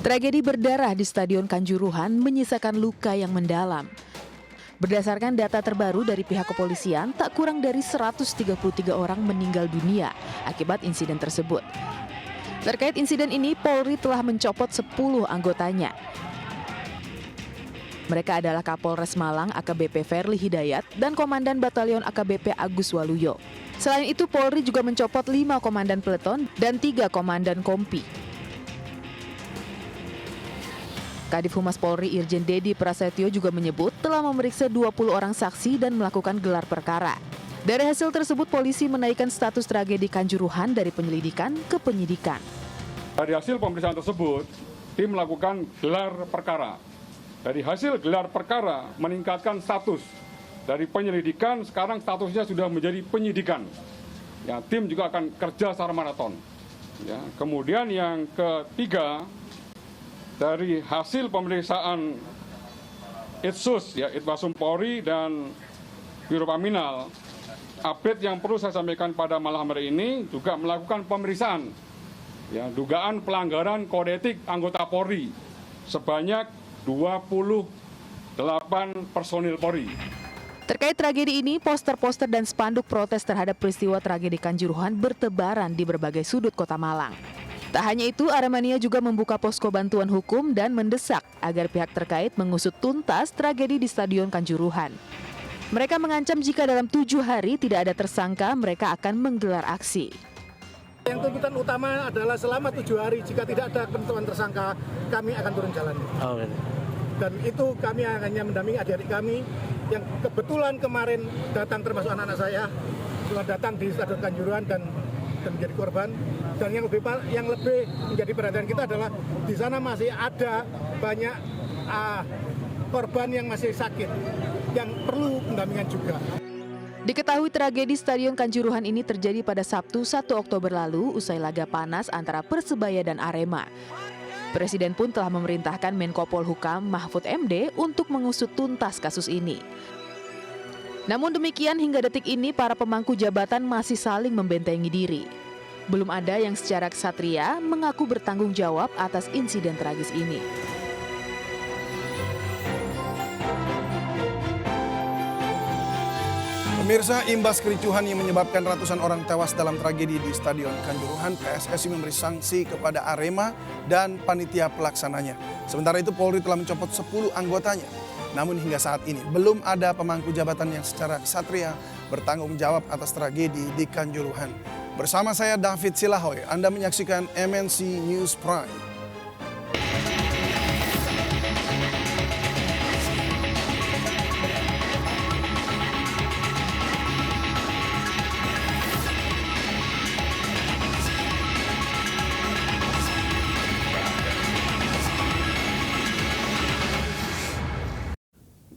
Tragedi berdarah di Stadion Kanjuruhan menyisakan luka yang mendalam. Berdasarkan data terbaru dari pihak kepolisian, tak kurang dari 133 orang meninggal dunia akibat insiden tersebut. Terkait insiden ini, Polri telah mencopot 10 anggotanya. Mereka adalah Kapolres Malang AKBP Ferli Hidayat dan Komandan Batalion AKBP Agus Waluyo. Selain itu, Polri juga mencopot 5 komandan peleton dan 3 komandan kompi. Kadif Humas Polri Irjen Dedi Prasetyo juga menyebut telah memeriksa 20 orang saksi dan melakukan gelar perkara. Dari hasil tersebut, polisi menaikkan status tragedi Kanjuruhan dari penyelidikan ke penyidikan. Dari hasil pemeriksaan tersebut, tim melakukan gelar perkara. Dari hasil gelar perkara meningkatkan status dari penyelidikan, sekarang statusnya sudah menjadi penyidikan. Ya, tim juga akan kerja secara maraton. Ya, kemudian yang ketiga, dari hasil pemeriksaan Itsus, ya, Itwasum Polri dan Biro Paminal, update yang perlu saya sampaikan pada malam hari ini juga melakukan pemeriksaan, ya, dugaan pelanggaran kode etik anggota Polri sebanyak 28 personil Polri. Terkait tragedi ini, poster-poster dan spanduk protes terhadap peristiwa tragedi Kanjuruhan bertebaran di berbagai sudut kota Malang. Tak hanya itu, Aremania juga membuka posko bantuan hukum dan mendesak agar pihak terkait mengusut tuntas tragedi di Stadion Kanjuruhan. Mereka mengancam jika dalam 7 hari tidak ada tersangka, mereka akan menggelar aksi. Yang tuntutan utama adalah selama 7 hari jika tidak ada penentuan tersangka, kami akan turun jalan. Dan itu kami hanya mendampingi adik-adik kami yang kebetulan kemarin datang, termasuk anak-anak saya, telah datang di Stadion Kanjuruhan dan menjadi korban. Dan yang lebih menjadi perhatian kita adalah di sana masih ada banyak korban yang masih sakit yang perlu pendampingan juga. Diketahui tragedi Stadion Kanjuruhan ini terjadi pada Sabtu 1 Oktober lalu usai laga panas antara Persebaya dan Arema. Presiden pun telah memerintahkan Menko Polhukam Mahfud MD untuk mengusut tuntas kasus ini. Namun demikian, hingga detik ini para pemangku jabatan masih saling membentengi diri. Belum ada yang secara ksatria mengaku bertanggung jawab atas insiden tragis ini. Pemirsa, imbas kericuhan yang menyebabkan ratusan orang tewas dalam tragedi di Stadion Kanjuruhan, PSSI memberi sanksi kepada Arema dan panitia pelaksananya. Sementara itu, Polri telah mencopot 10 anggotanya. Namun hingga saat ini belum ada pemangku jabatan yang secara ksatria bertanggung jawab atas tragedi di Kanjuruhan. Bersama saya David Silahoy, Anda menyaksikan MNC News Prime.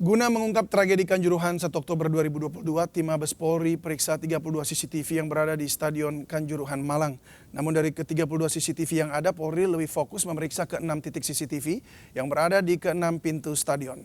Guna mengungkap tragedi Kanjuruhan 1 Oktober 2022, tim Mabes Polri periksa 32 CCTV yang berada di Stadion Kanjuruhan Malang. Namun dari ke-32 CCTV yang ada, Polri lebih fokus memeriksa ke-6 titik CCTV yang berada di ke-6 pintu stadion.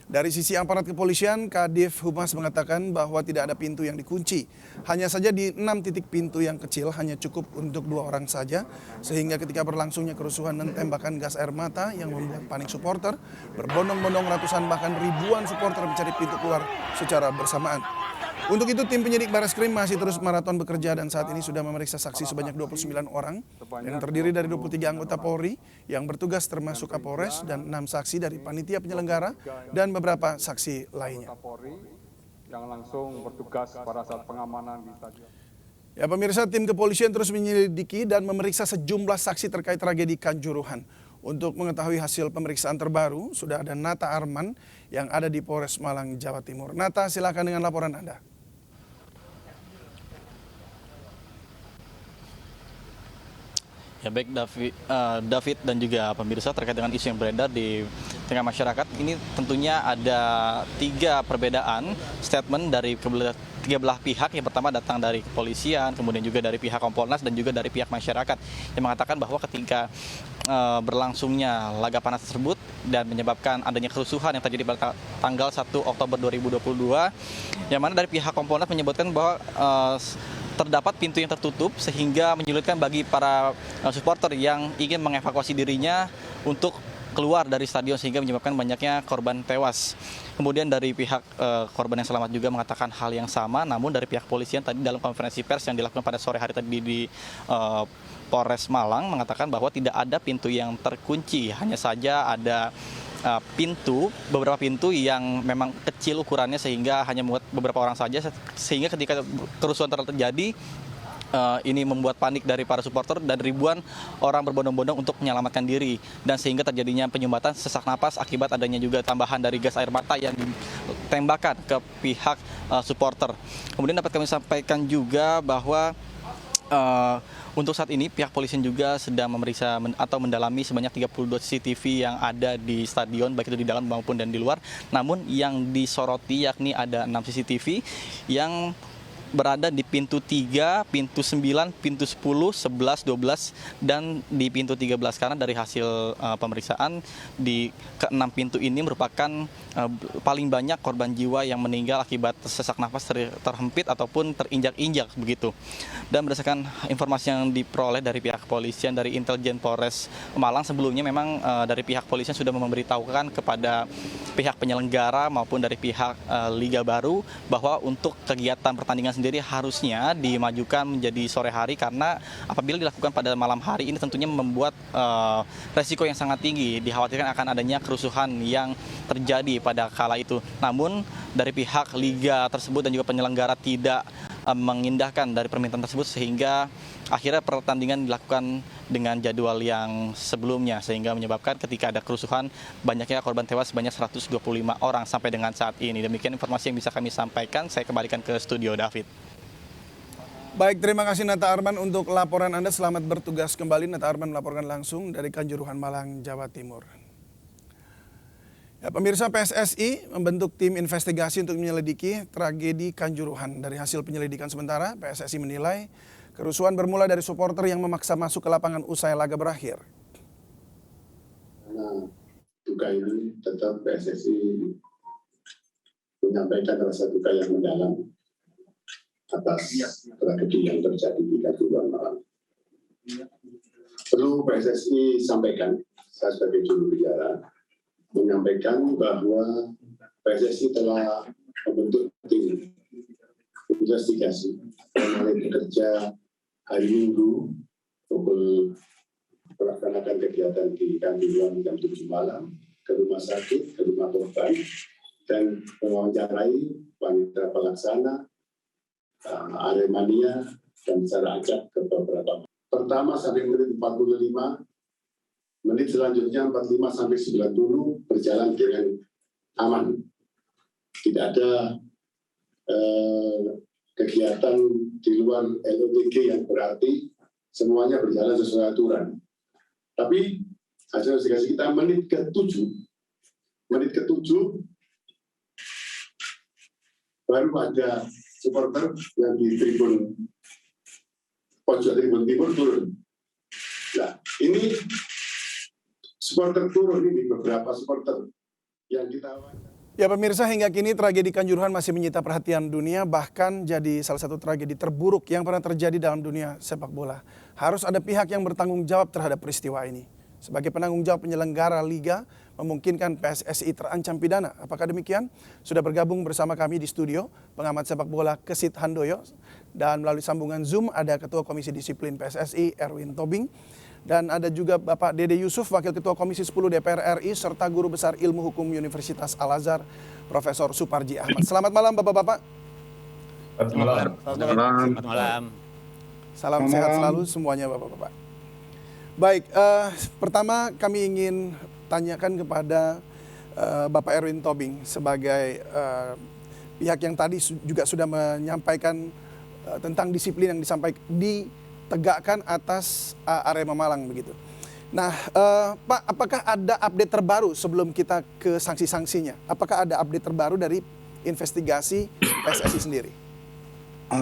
Dari sisi aparat kepolisian, Kadif Humas mengatakan bahwa tidak ada pintu yang dikunci. Hanya saja di 6 titik pintu yang kecil hanya cukup untuk 2 orang saja. Sehingga ketika berlangsungnya kerusuhan dan tembakan gas air mata yang membuat panik supporter, berbondong-bondong ratusan bahkan ribuan supporter mencari pintu keluar secara bersamaan. Untuk itu, tim penyidik Barreskrim masih terus maraton bekerja dan saat ini sudah memeriksa saksi sebanyak 29 orang yang terdiri dari 23 anggota Polri yang bertugas termasuk Kapolres dan 6 saksi dari panitia penyelenggara dan beberapa saksi lainnya. Yang langsung bertugas pada saat pengamanan di stadion. Ya pemirsa, tim kepolisian terus menyelidiki dan memeriksa sejumlah saksi terkait tragedi Kanjuruhan. Untuk mengetahui hasil pemeriksaan terbaru, sudah ada Nata Arman yang ada di Polres Malang, Jawa Timur. Nata, silakan dengan laporan Anda. Ya baik David dan juga pemirsa, terkait dengan isu yang beredar di tengah masyarakat, ini tentunya ada 3 perbedaan statement dari tiga belah pihak. Yang pertama datang dari kepolisian, kemudian juga dari pihak Kompolnas dan juga dari pihak masyarakat yang mengatakan bahwa ketika berlangsungnya laga panas tersebut dan menyebabkan adanya kerusuhan yang terjadi pada tanggal 1 Oktober 2022, yang mana dari pihak Kompolnas menyebutkan bahwa terdapat pintu yang tertutup sehingga menyulitkan bagi para supporter yang ingin mengevakuasi dirinya untuk keluar dari stadion sehingga menyebabkan banyaknya korban tewas. Kemudian dari pihak korban yang selamat juga mengatakan hal yang sama, namun dari pihak polisian tadi dalam konferensi pers yang dilakukan pada sore hari tadi di Polres Malang mengatakan bahwa tidak ada pintu yang terkunci, hanya saja ada beberapa pintu yang memang kecil ukurannya sehingga hanya muat beberapa orang saja, sehingga ketika kerusuhan terjadi ini membuat panik dari para supporter dan ribuan orang berbondong-bondong untuk menyelamatkan diri, dan sehingga terjadinya penyumbatan sesak napas akibat adanya juga tambahan dari gas air mata yang ditembakkan ke pihak supporter. Kemudian dapat kami sampaikan juga bahwa untuk saat ini pihak polisian juga sedang memeriksa atau mendalami sebanyak 32 CCTV yang ada di stadion, baik itu di dalam maupun dan di luar. Namun yang disoroti yakni ada 6 CCTV yang berada di pintu 3, pintu 9, pintu 10, 11, 12, dan di pintu 13. Karena dari hasil pemeriksaan di ke-6 pintu ini merupakan paling banyak korban jiwa yang meninggal akibat sesak nafas terhempit ataupun terinjak-injak begitu. Dan berdasarkan informasi yang diperoleh dari pihak kepolisian, dari intelijen Polres Malang, sebelumnya memang dari pihak polisian sudah memberitahukan kepada pihak penyelenggara maupun dari pihak Liga Baru bahwa untuk kegiatan pertandingan sendiri harusnya dimajukan menjadi sore hari, karena apabila dilakukan pada malam hari ini tentunya membuat resiko yang sangat tinggi, dikhawatirkan akan adanya kerusuhan yang terjadi pada kala itu. Namun dari pihak liga tersebut dan juga penyelenggara tidak mengindahkan dari permintaan tersebut, sehingga akhirnya pertandingan dilakukan dengan jadwal yang sebelumnya, sehingga menyebabkan ketika ada kerusuhan banyaknya korban tewas sebanyak 125 orang sampai dengan saat ini. Demikian informasi yang bisa kami sampaikan. Saya kembalikan ke studio David. Baik, terima kasih Nata Arman untuk laporan Anda. Selamat bertugas kembali. Nata Arman melaporkan langsung dari Kanjuruhan, Malang, Jawa Timur. Ya, pemirsa, PSSI membentuk tim investigasi untuk menyelidiki tragedi Kanjuruhan. Dari hasil penyelidikan sementara, PSSI menilai kerusuhan bermula dari supporter yang memaksa masuk ke lapangan usai laga berakhir. Karena duka ini tetap PSSI menyampaikan rasa duka yang mendalam atas tragedi yang terjadi di Kanjuruhan Malang. Perlu PSSI sampaikan, saya sebagai juru bicara, menyampaikan bahwa PSSI telah membentuk tim investigasi yang mulai bekerja hari Minggu pukul melaksanakan kegiatan di Kanjuruhan jam 7 malam, ke rumah sakit, ke rumah korban, dan mewawancarai wanita pelaksana, Aremania, dan secara acak ke beberapa. Pertama sampai menit 45, menit selanjutnya 45 sampai 90 berjalan dengan aman. Tidak ada kegiatan di luar LOTG yang berarti semuanya berjalan sesuai aturan. Tapi hasil investigasi kita menit ke-7 baru ada supporter yang di tribun pojok tribun timur turun. Nah, ini supporter turun, ini beberapa supporter yang kita. Ya pemirsa, hingga kini tragedi Kanjuruhan masih menyita perhatian dunia, bahkan jadi salah satu tragedi terburuk yang pernah terjadi dalam dunia sepak bola. Harus ada pihak yang bertanggung jawab terhadap peristiwa ini. Sebagai penanggung jawab penyelenggara Liga, memungkinkan PSSI terancam pidana. Apakah demikian? Sudah bergabung bersama kami di studio pengamat sepak bola Kesit Handoyo, dan melalui sambungan Zoom ada Ketua Komisi Disiplin PSSI Erwin Tobing, dan ada juga Bapak Dede Yusuf, Wakil Ketua Komisi 10 DPR RI, serta Guru Besar Ilmu Hukum Universitas Al-Azhar, Profesor Suparji Ahmad. Selamat malam Bapak-Bapak. Selamat malam. Salam sehat selalu semuanya Bapak-Bapak. Baik, pertama kami ingin tanyakan kepada Bapak Erwin Tobing sebagai pihak yang tadi juga sudah menyampaikan tentang disiplin yang ditegakkan atas Arema Malang begitu. Nah, Pak, apakah ada update terbaru sebelum kita ke sanksi-sanksinya? Apakah ada update terbaru dari investigasi PSSI sendiri?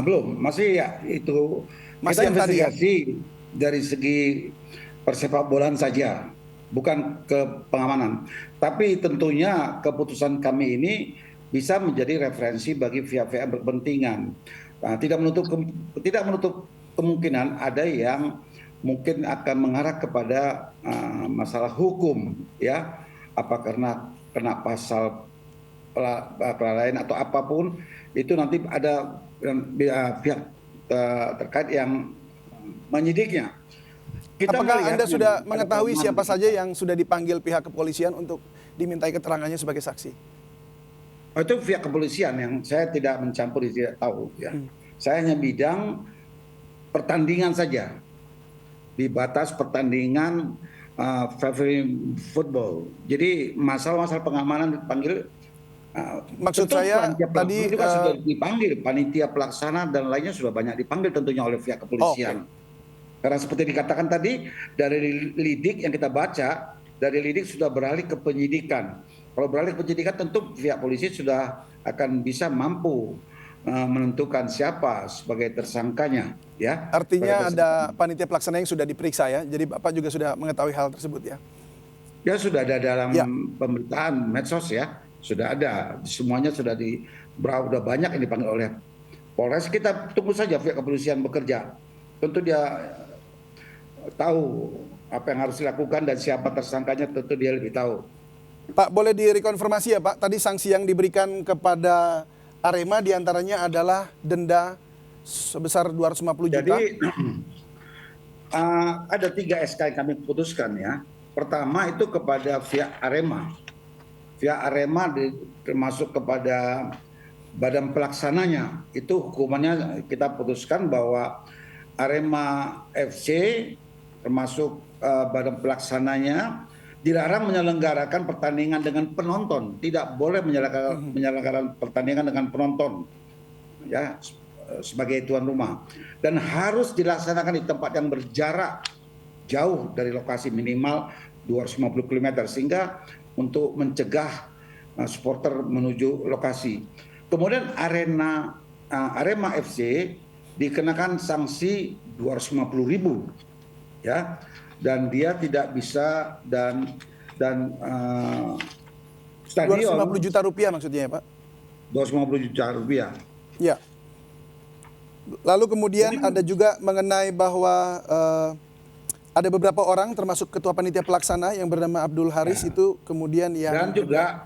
Belum, masih ya itu. Masih kita investigasi dari segi persepak bolaan saja, bukan ke pengamanan. Tapi tentunya keputusan kami ini bisa menjadi referensi bagi pihak-pihak berkepentingan. tidak menutup kemungkinan ada yang mungkin akan mengarah kepada masalah hukum, ya, apa karena kena pasal kelalaian atau apapun, itu nanti ada pihak terkait yang menyidiknya. Apakah Anda sudah mengetahui siapa saja yang sudah dipanggil pihak kepolisian untuk dimintai keterangannya sebagai saksi? Oh, itu pihak kepolisian yang saya tidak mencampuri, tidak tahu, ya. Saya hanya bidang pertandingan saja, di batas pertandingan football. Jadi masalah-masalah pengamanan dipanggil. Maksud saya tadi juga sudah dipanggil, panitia pelaksana dan lainnya sudah banyak dipanggil tentunya oleh pihak kepolisian. Karena seperti dikatakan tadi, dari lidik yang kita baca, dari lidik sudah beralih ke penyidikan. Kalau beralih ke penyidikan tentu pihak polisi sudah akan bisa mampu menentukan siapa sebagai tersangkanya, ya. Artinya ada panitia pelaksana yang sudah diperiksa, ya. Jadi Bapak juga sudah mengetahui hal tersebut, ya. Ya, sudah ada dalam pemberitaan medsos, ya. Sudah ada, semuanya sudah sudah banyak yang dipanggil oleh Polres. Kita tunggu saja pihak kepolisian bekerja. Tentu dia tahu apa yang harus dilakukan dan siapa tersangkanya, tentu dia lebih tahu. Pak, boleh direkonfirmasi ya Pak, tadi sanksi yang diberikan kepada Arema diantaranya adalah denda sebesar 250 juta. Jadi ada 3 SK yang kami putuskan, ya. Pertama itu kepada pihak Arema. Pihak Arema termasuk kepada badan pelaksananya, itu hukumannya kita putuskan bahwa Arema FC termasuk badan pelaksananya dilarang menyelenggarakan pertandingan dengan penonton, tidak boleh menyelenggarakan pertandingan dengan penonton, ya, sebagai tuan rumah, dan harus dilaksanakan di tempat yang berjarak jauh dari lokasi, minimal 250 km, sehingga untuk mencegah supporter menuju lokasi. Kemudian Arema FC dikenakan sanksi 250.000, ya, dan dia tidak bisa dan stadion 250 juta rupiah maksudnya, ya Pak? 250 juta rupiah. Ya. Lalu kemudian ada juga mengenai bahwa ada beberapa orang termasuk ketua panitia pelaksana yang bernama Abdul Haris, ya, itu kemudian yang dan juga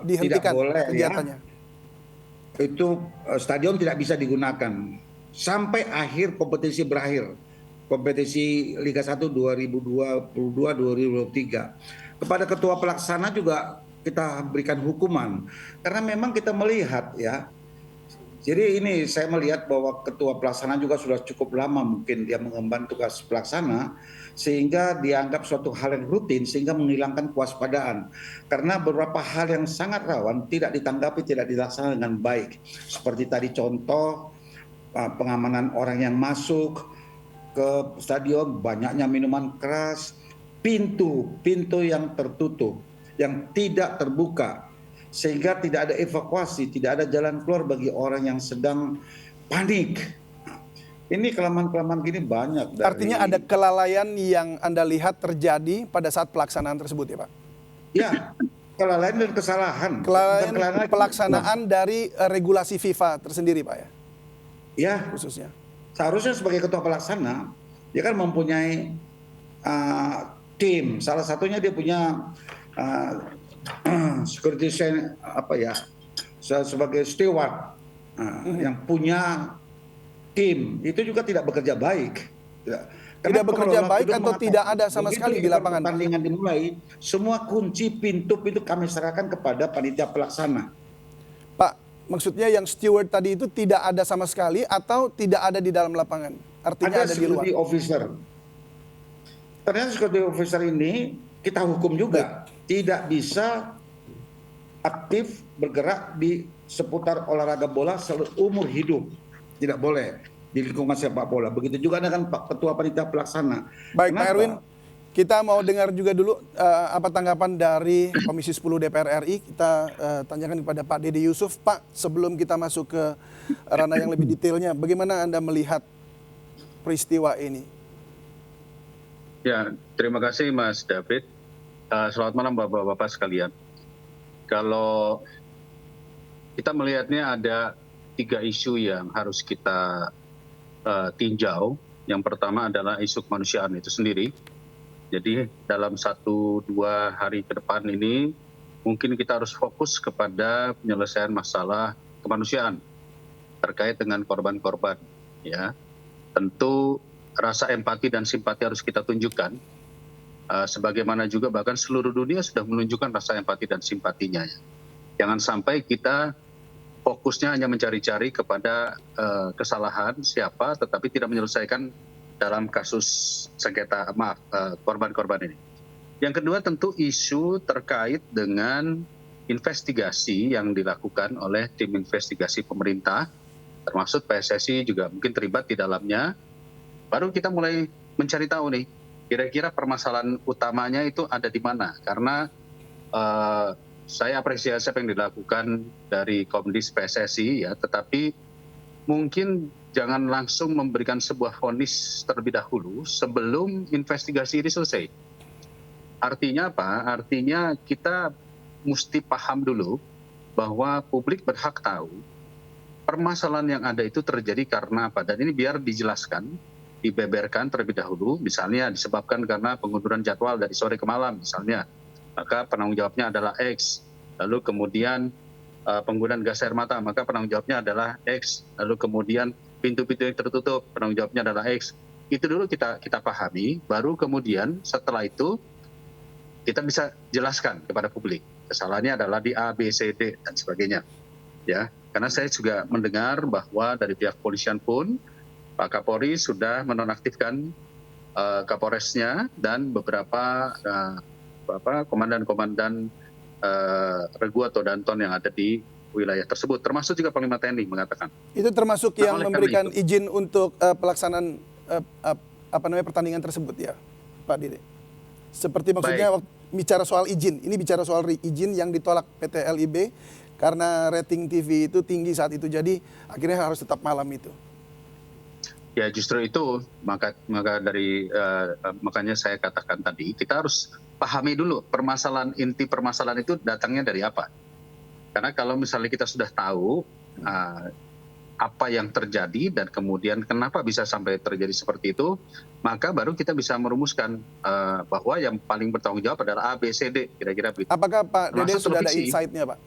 dihentikan tidak boleh, kegiatannya. Ya, itu stadion tidak bisa digunakan sampai akhir kompetisi berakhir. Kompetisi Liga 1 2022-2023. Kepada ketua pelaksana juga kita berikan hukuman karena memang kita melihat, ya. Jadi ini saya melihat bahwa ketua pelaksana juga sudah cukup lama mungkin dia mengemban tugas pelaksana, sehingga dianggap suatu hal yang rutin sehingga menghilangkan kewaspadaan. Karena beberapa hal yang sangat rawan tidak ditanggapi, tidak dilaksanakan dengan baik. Seperti tadi contoh pengamanan orang yang masuk ke stadion, banyaknya minuman keras, pintu yang tertutup, yang tidak terbuka, sehingga tidak ada evakuasi, tidak ada jalan keluar bagi orang yang sedang panik. Ini kelemahan-kelemahan gini banyak. Artinya ada kelalaian yang Anda lihat terjadi pada saat pelaksanaan tersebut, ya Pak? Ya, kelalaian dan kesalahan. Kelalaian pelaksanaan dari regulasi FIFA tersendiri, Pak, ya? Ya, khususnya. Seharusnya sebagai ketua pelaksana, dia kan mempunyai tim. Salah satunya dia punya security sebagai steward yang punya tim, itu juga tidak bekerja baik. Tidak bekerja baik atau tidak ada sama sekali di lapangan. Pertandingan dimulai, semua kunci pintu-pintu kami serahkan kepada panitia pelaksana. Pak, maksudnya yang steward tadi itu tidak ada sama sekali atau tidak ada di dalam lapangan? Artinya ada di luar. Security officer. Ternyata security officer ini kita hukum juga. Tidak bisa aktif bergerak di seputar olahraga bola seumur hidup. Tidak boleh di lingkungan sepak bola. Begitu juga dengan Pak Ketua Panitia Pelaksana. Baik, Pak Erwin, kita mau dengar juga dulu apa tanggapan dari Komisi 10 DPR RI. Kita tanyakan kepada Pak Dede Yusuf. Pak, sebelum kita masuk ke ranah yang lebih detailnya, bagaimana Anda melihat peristiwa ini? Ya, terima kasih Mas David. Selamat malam Bapak-Bapak sekalian. Kalau kita melihatnya ada tiga isu yang harus kita tinjau. Yang pertama adalah isu kemanusiaan itu sendiri. Jadi dalam 1-2 hari ke depan ini mungkin kita harus fokus kepada penyelesaian masalah kemanusiaan terkait dengan korban-korban. Ya, tentu rasa empati dan simpati harus kita tunjukkan. Sebagaimana juga bahkan seluruh dunia sudah menunjukkan rasa empati dan simpatinya. Jangan sampai kita fokusnya hanya mencari-cari kepada kesalahan siapa, tetapi tidak menyelesaikan dalam kasus sengketa korban-korban ini. Yang kedua tentu isu terkait dengan investigasi yang dilakukan oleh tim investigasi pemerintah, termasuk PSSI juga mungkin terlibat di dalamnya. Baru kita mulai mencari tahu nih, kira-kira permasalahan utamanya itu ada di mana. Karena saya apresiasi apa yang dilakukan dari Komdis PSSI, ya, tetapi mungkin jangan langsung memberikan sebuah vonis terlebih dahulu sebelum investigasi ini selesai. Artinya apa? Artinya kita mesti paham dulu bahwa publik berhak tahu permasalahan yang ada itu terjadi karena apa. Dan ini biar dijelaskan, dibeberkan terlebih dahulu. Misalnya disebabkan karena pengunduran jadwal dari sore ke malam misalnya. Maka penanggung jawabnya adalah X. Lalu kemudian penggunaan gas air mata, maka penanggung jawabnya adalah X. Lalu kemudian pintu-pintu yang tertutup, penanggung jawabnya adalah X. Itu dulu kita pahami, baru kemudian setelah itu kita bisa jelaskan kepada publik. Kesalahannya adalah di A, B, C, D, dan sebagainya. Ya, karena saya juga mendengar bahwa dari pihak kepolisian pun, Pak Kapolri sudah menonaktifkan Kapolresnya dan beberapa komandan-komandan regu atau danton yang ada di wilayah tersebut, termasuk juga Panglima TNI mengatakan. Itu termasuk yang memberikan izin untuk pelaksanaan pertandingan tersebut ya, Pak Dede? Seperti maksudnya bicara soal izin, ini bicara soal izin yang ditolak PT LIB karena rating TV itu tinggi saat itu, jadi akhirnya harus tetap malam itu. Ya justru itu makanya saya katakan tadi kita harus pahami dulu inti permasalahan itu datangnya dari apa. Karena kalau misalnya kita sudah tahu apa yang terjadi dan kemudian kenapa bisa sampai terjadi seperti itu, maka baru kita bisa merumuskan bahwa yang paling bertanggung jawab adalah A, B, C, D, kira-kira begitu. Apakah Pak Dede sudah ada insight-nya, Pak?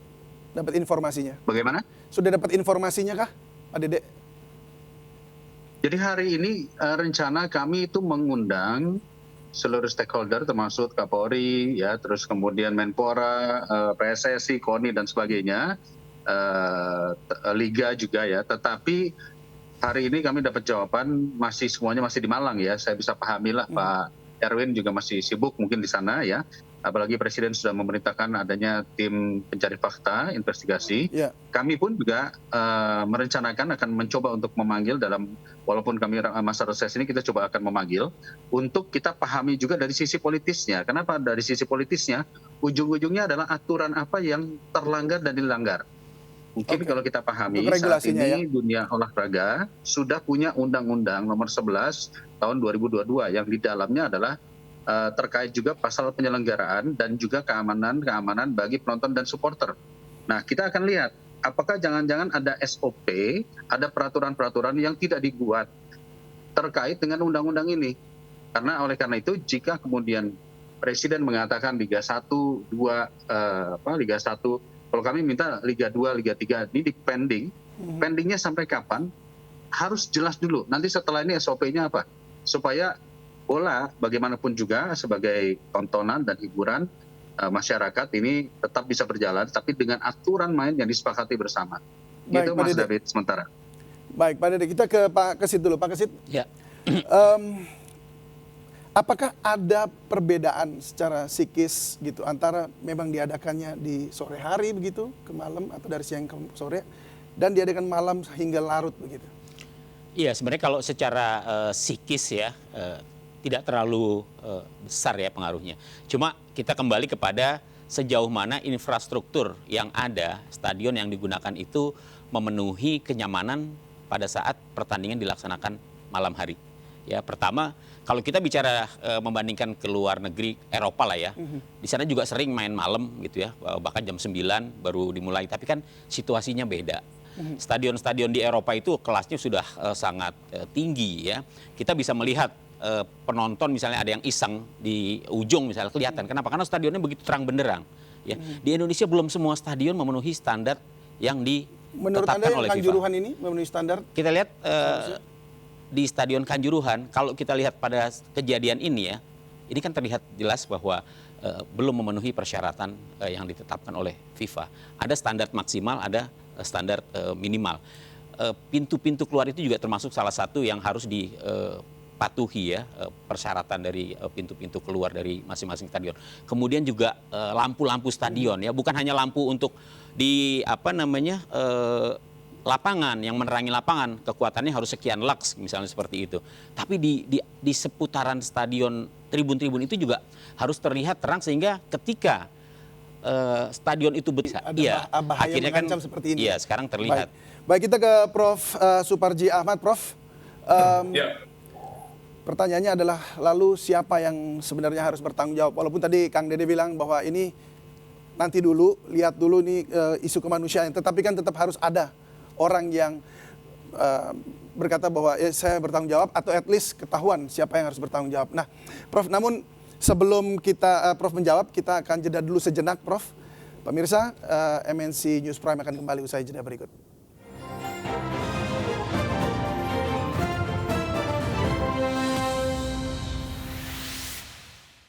Dapat informasinya? Bagaimana? Sudah dapat informasinya kah, Pak Dede? Jadi hari ini rencana kami itu mengundang seluruh stakeholder termasuk Kapolri, ya, terus kemudian Menpora, PSSI, KONI dan sebagainya. Liga juga ya, tetapi hari ini kami dapat jawaban semuanya masih di Malang ya. Saya bisa pahami lah Pak Erwin juga masih sibuk mungkin di sana ya. Apalagi Presiden sudah memerintahkan adanya tim pencari fakta, investigasi. Yeah. Kami pun juga merencanakan akan mencoba untuk memanggil walaupun kami masa reses ini kita coba akan memanggil untuk kita pahami juga dari sisi politisnya. Kenapa dari sisi politisnya? Ujung-ujungnya adalah aturan apa yang terlanggar dan dilanggar. Mungkin kalau kita pahami saat ini dunia olahraga sudah punya Undang-Undang Nomor 11 Tahun 2022 yang di dalamnya adalah terkait juga pasal penyelenggaraan dan juga keamanan bagi penonton dan supporter. Nah, kita akan lihat apakah jangan-jangan ada SOP, ada peraturan-peraturan yang tidak dibuat terkait dengan undang-undang ini. Oleh karena itu jika kemudian Presiden mengatakan Liga 1, 2, Liga 1, kalau kami minta Liga 2, Liga 3 ini pending, pendingnya sampai kapan? Harus jelas dulu. Nanti setelah ini SOP-nya apa? Supaya bola bagaimanapun juga sebagai tontonan dan hiburan masyarakat ini tetap bisa berjalan, tapi dengan aturan main yang disepakati bersama. Itu Mas David sementara. Baik, Pak Dede, kita ke Pak Kesit dulu. Pak Kesit, ya. Apakah ada perbedaan secara psikis gitu antara memang diadakannya di sore hari begitu ke malam atau dari siang ke sore dan diadakan malam hingga larut begitu? Iya, sebenarnya kalau secara psikis ya tidak terlalu besar ya pengaruhnya. Cuma kita kembali kepada sejauh mana infrastruktur yang ada, stadion yang digunakan itu memenuhi kenyamanan pada saat pertandingan dilaksanakan malam hari. Ya, pertama kalau kita bicara membandingkan ke luar negeri, Eropa lah ya, di sana juga sering main malam gitu ya, bahkan jam 9 baru dimulai, tapi kan situasinya beda. Stadion-stadion di Eropa itu kelasnya sudah sangat tinggi ya. Kita bisa melihat penonton misalnya ada yang iseng di ujung misalnya kelihatan. Kenapa? Karena stadionnya begitu terang benderang. Ya. Di Indonesia belum semua stadion memenuhi standar yang Menurut ditetapkan Anda oleh yang FIFA. Kanjuruhan ini memenuhi standar? Kita lihat di Stadion Kanjuruhan, kalau kita lihat pada kejadian ini ya, ini kan terlihat jelas bahwa belum memenuhi persyaratan yang ditetapkan oleh FIFA. Ada standar maksimal, ada standar minimal. Pintu-pintu keluar itu juga termasuk salah satu yang harus dipatuhi ya, persyaratan dari pintu-pintu keluar dari masing-masing stadion. Kemudian juga lampu-lampu stadion ya, bukan hanya lampu untuk di lapangan yang menerangi lapangan, kekuatannya harus sekian lux misalnya seperti itu. Tapi di seputaran stadion, tribun-tribun itu juga harus terlihat terang sehingga ketika stadion itu ada bahaya akhirnya kan seperti ini. Iya, sekarang terlihat. Baik, kita ke Prof. Suparji Ahmad, Prof. Pertanyaannya adalah lalu siapa yang sebenarnya harus bertanggung jawab? Walaupun tadi Kang Dede bilang bahwa ini nanti dulu, lihat dulu nih isu kemanusiaan, tetapi kan tetap harus ada orang yang berkata bahwa saya bertanggung jawab atau at least ketahuan siapa yang harus bertanggung jawab. Nah, Prof, namun sebelum kita Prof menjawab, kita akan jeda dulu sejenak, Prof. Pemirsa, MNC News Prime akan kembali usai jeda berikut.